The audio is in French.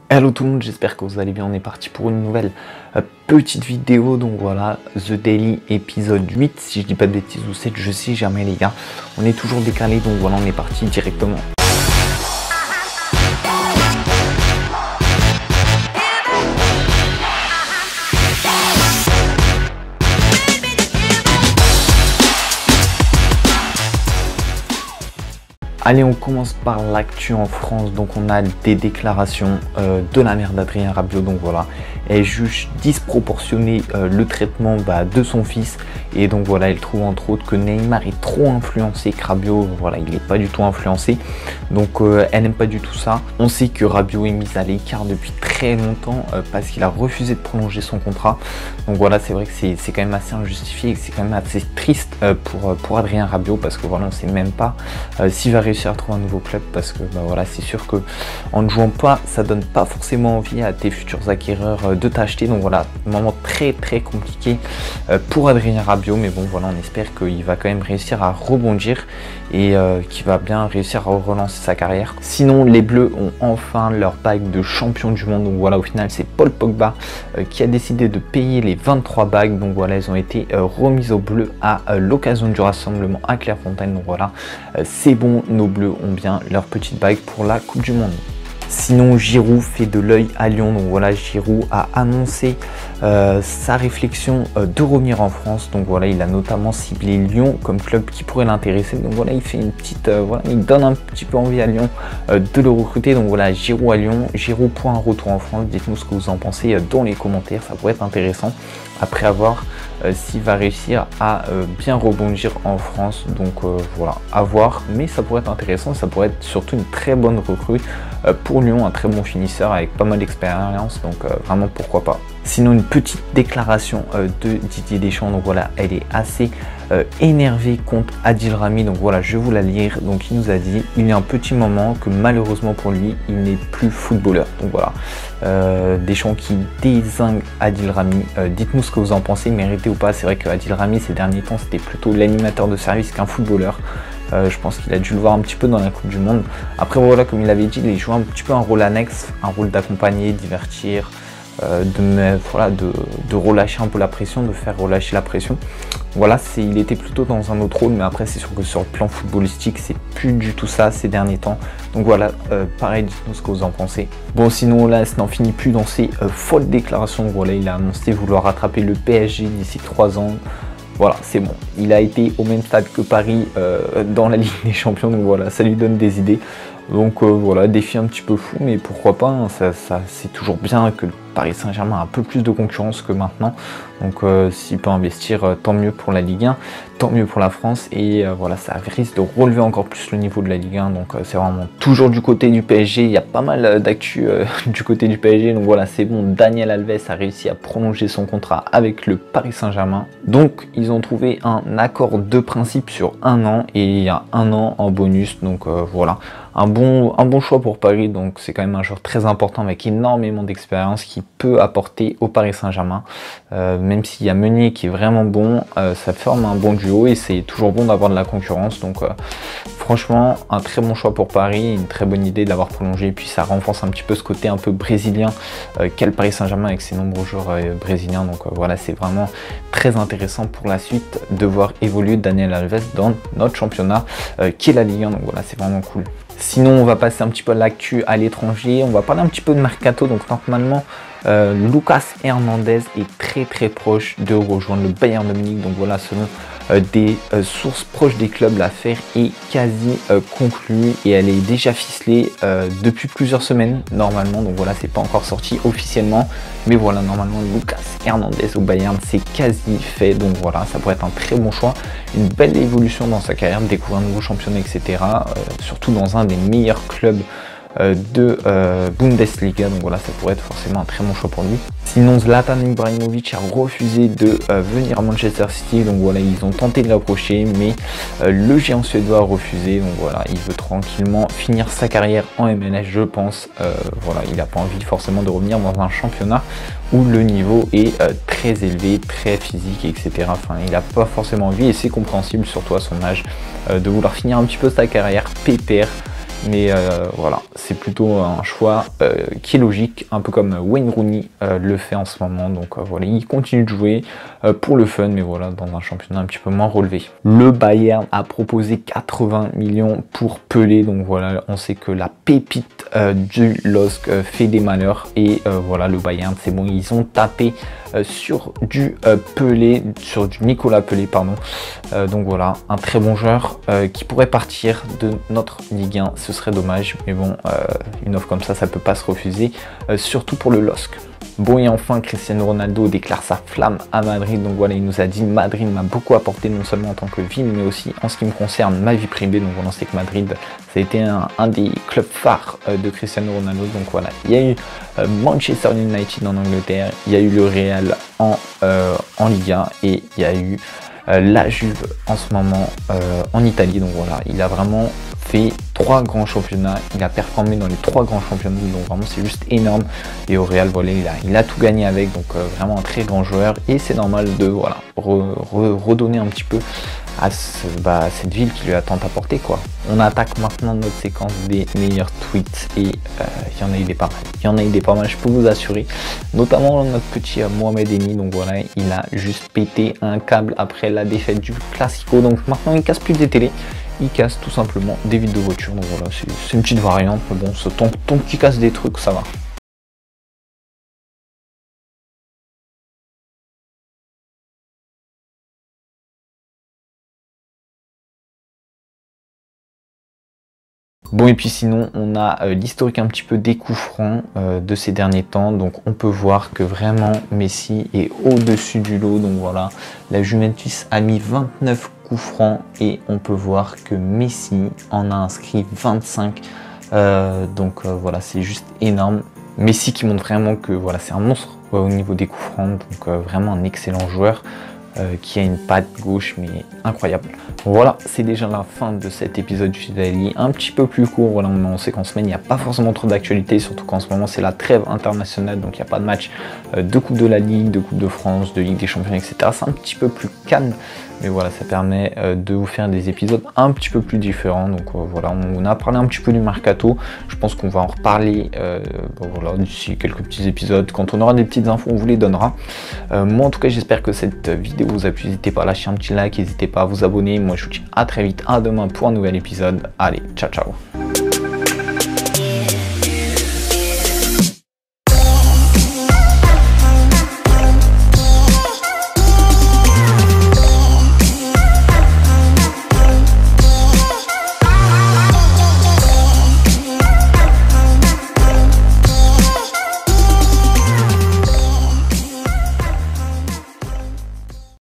Hello tout le monde, j'espère que vous allez bien. On est parti pour une nouvelle petite vidéo. Donc voilà, The Daily épisode 8, si je dis pas de bêtises, ou 7, je sais jamais les gars. On est toujours décalé, donc voilà, on est parti directement. Allez, on commence par l'actu en France. Donc on a des déclarations de la mère d'Adrien Rabiot. Donc voilà, elle juge disproportionné le traitement de son fils. Et donc voilà, elle trouve entre autres que Neymar est trop influencé, que Rabiot, voilà, il n'est pas du tout influencé. Donc elle n'aime pas du tout ça. On sait que Rabiot est mis à l'écart depuis très longtemps parce qu'il a refusé de prolonger son contrat. Donc voilà, c'est vrai que c'est quand même assez injustifié et que c'est quand même assez triste pour Adrien Rabiot, parce que voilà, on ne sait même pas s'il va réussir à trouver un nouveau club, parce que voilà, c'est sûr que en ne jouant pas, ça donne pas forcément envie à tes futurs acquéreurs de t'acheter. Donc voilà, moment très compliqué pour Adrien Rabiot, mais bon voilà, on espère qu'il va quand même réussir à rebondir et qu'il va bien réussir à relancer sa carrière. Sinon, les Bleus ont enfin leur bague de champion du monde. Donc voilà, au final c'est Paul Pogba qui a décidé de payer les 23 bagues. Donc voilà, elles ont été remises aux Bleus à l'occasion du rassemblement à Clairefontaine. Donc voilà, c'est bon, nos Bleus ont bien leur petite bague pour la Coupe du Monde. Sinon, Giroud fait de l'œil à Lyon. Donc voilà, Giroud a annoncé sa réflexion de revenir en France. Donc voilà, il a notamment ciblé Lyon comme club qui pourrait l'intéresser. Donc voilà, il fait une petite, voilà, il donne un petit peu envie à Lyon de le recruter. Donc voilà, Giroud à Lyon, Giroud pour un retour en France. Dites-nous ce que vous en pensez dans les commentaires, ça pourrait être intéressant. Après avoir s'il va réussir à bien rebondir en France. Donc voilà, à voir, mais ça pourrait être intéressant. Ça pourrait être surtout une très bonne recrue pour Lyon, un très bon finisseur avec pas mal d'expérience. Donc vraiment, pourquoi pas. Sinon, une petite déclaration de Didier Deschamps. Donc voilà, elle est assez énervé contre Adil Rami. Donc voilà, je vais vous la lire. Donc il nous a dit: il y a un petit moment que malheureusement pour lui, il n'est plus footballeur. Donc voilà, Deschamps qui dézingue Adil Rami. Dites-nous ce que vous en pensez, mérité ou pas. C'est vrai que Adil Rami ces derniers temps, c'était plutôt l'animateur de service qu'un footballeur. Je pense qu'il a dû le voir un petit peu dans la Coupe du Monde. Après voilà, comme il avait dit, il joue un petit peu un rôle annexe, un rôle d'accompagner, divertir, de relâcher un peu la pression, de faire relâcher la pression. Voilà, il était plutôt dans un autre rôle, mais après c'est sûr que sur le plan footballistique, c'est plus du tout ça ces derniers temps. Donc voilà, pareil, dites-nous ce que vous en pensez. Bon, sinon là, ça n'en finit plus dans ses folles déclarations. Voilà, il a annoncé vouloir rattraper le PSG d'ici 3 ans. Voilà, c'est bon. Il a été au même stade que Paris dans la Ligue des Champions. Donc voilà, ça lui donne des idées. Donc voilà, défi un petit peu fou, mais pourquoi pas, hein, c'est toujours bien que le Paris Saint-Germain a un peu plus de concurrence que maintenant. Donc s'il peut investir, tant mieux pour la Ligue 1, tant mieux pour la France. Et voilà, ça risque de relever encore plus le niveau de la Ligue 1. Donc c'est vraiment toujours du côté du PSG. Il y a pas mal d'actu du côté du PSG. Donc voilà, c'est bon, Daniel Alves a réussi à prolonger son contrat avec le Paris Saint-Germain. Donc ils ont trouvé un accord de principe sur 1 an, et il y a 1 an en bonus. Donc voilà, un bon choix pour Paris. Donc c'est quand même un joueur très important avec énormément d'expérience qui peut apporter au Paris Saint-Germain. Même s'il y a Meunier qui est vraiment bon, ça forme un bon duo et c'est toujours bon d'avoir de la concurrence. Donc franchement, un très bon choix pour Paris, une très bonne idée d'avoir prolongé. Et puis ça renforce un petit peu ce côté un peu brésilien qu'a le Paris Saint-Germain avec ses nombreux joueurs brésiliens. Donc voilà, c'est vraiment très intéressant pour la suite de voir évoluer Daniel Alves dans notre championnat qui est la Ligue 1. Donc voilà, c'est vraiment cool. Sinon, on va passer un petit peu à l'actu à l'étranger. On va parler un petit peu de mercato. Donc normalement, Lucas Hernandez est très proche de rejoindre le Bayern de Munich. Donc voilà, selon des sources proches des clubs, l'affaire est quasi conclue et elle est déjà ficelée depuis plusieurs semaines normalement. Donc voilà, c'est pas encore sorti officiellement, mais voilà, normalement Lucas Hernandez au Bayern, c'est quasi fait. Donc voilà, ça pourrait être un très bon choix, une belle évolution dans sa carrière, découvrir un nouveau championnat, etc. Surtout dans un des meilleurs clubs de Bundesliga. Donc voilà, ça pourrait être forcément un très bon choix pour lui. Sinon, Zlatan Ibrahimovic a refusé de venir à Manchester City. Donc voilà, ils ont tenté de l'approcher, mais le géant suédois a refusé. Donc voilà, il veut tranquillement finir sa carrière en MLS, je pense. Voilà, il n'a pas envie forcément de revenir dans un championnat où le niveau est très élevé, très physique, etc. Enfin, il n'a pas forcément envie, et c'est compréhensible, surtout à son âge, de vouloir finir un petit peu sa carrière pépère Mais voilà, c'est plutôt un choix qui est logique, un peu comme Wayne Rooney le fait en ce moment. Donc voilà, il continue de jouer pour le fun, mais voilà, dans un championnat un petit peu moins relevé. Le Bayern a proposé 80 millions pour Pelé. Donc voilà, on sait que la pépite du LOSC fait des malheurs. Et voilà, le Bayern, c'est bon, ils ont tapé sur du Pelé, sur du Nicolas Pelé, pardon. Donc voilà, un très bon joueur qui pourrait partir de notre Ligue 1, ce serait dommage, mais bon, une offre comme ça peut pas se refuser, surtout pour le LOSC. Bon, et enfin, Cristiano Ronaldo déclare sa flamme à Madrid. Donc voilà, il nous a dit: Madrid m'a beaucoup apporté, non seulement en tant que ville, mais aussi en ce qui me concerne, ma vie privée. Donc voilà, on sait que Madrid, ça a été un des clubs phares de Cristiano Ronaldo. Donc voilà, il y a eu Manchester United en Angleterre, il y a eu le Real en Liga, et il y a eu la Juve en ce moment en Italie. Donc voilà, il a vraiment fait 3 grands championnats, il a performé dans les 3 grands championnats, donc vraiment c'est juste énorme. Et au Real, voilà, il a tout gagné avec, donc vraiment un très grand joueur, et c'est normal de voilà, redonner un petit peu à cette ville qui lui a tant apporté, quoi. On attaque maintenant notre séquence des meilleurs tweets, et il y en a eu des pas mal. Il y en a eu des pas mal, je peux vous assurer. Notamment notre petit Mohamed Eni. Donc voilà, il a juste pété un câble après la défaite du Classico. Donc maintenant il casse plus des télés, il casse tout simplement des vitres de voiture. Donc voilà, c'est une petite variante, mais bon, tant qu'il casse des trucs, ça va. Bon, et puis sinon, on a l'historique un petit peu des coups francs de ces derniers temps. Donc on peut voir que vraiment Messi est au-dessus du lot. Donc voilà, la Juventus a mis 29 coups francs, et on peut voir que Messi en a inscrit 25. Voilà, c'est juste énorme. Messi qui montre vraiment que voilà, c'est un monstre au niveau des coups francs. Donc vraiment un excellent joueur. Qui a une patte gauche mais incroyable. Voilà, c'est déjà la fin de cet épisode du Daily, un petit peu plus court. Voilà, on sait qu'en semaine il n'y a pas forcément trop d'actualité, surtout qu'en ce moment c'est la trêve internationale, donc il n'y a pas de match de Coupe de la Ligue, de Coupe de France, de Ligue des Champions, etc. C'est un petit peu plus calme, mais voilà, ça permet de vous faire des épisodes un petit peu plus différents. Donc voilà, on a parlé un petit peu du mercato, je pense qu'on va en reparler voilà, d'ici quelques petits épisodes. Quand on aura des petites infos, on vous les donnera. Moi en tout cas, j'espère que cette vidéo vous a plu. N'hésitez pas à lâcher un petit like, n'hésitez pas à vous abonner. Moi je vous dis à très vite, à demain pour un nouvel épisode. Allez, ciao ciao.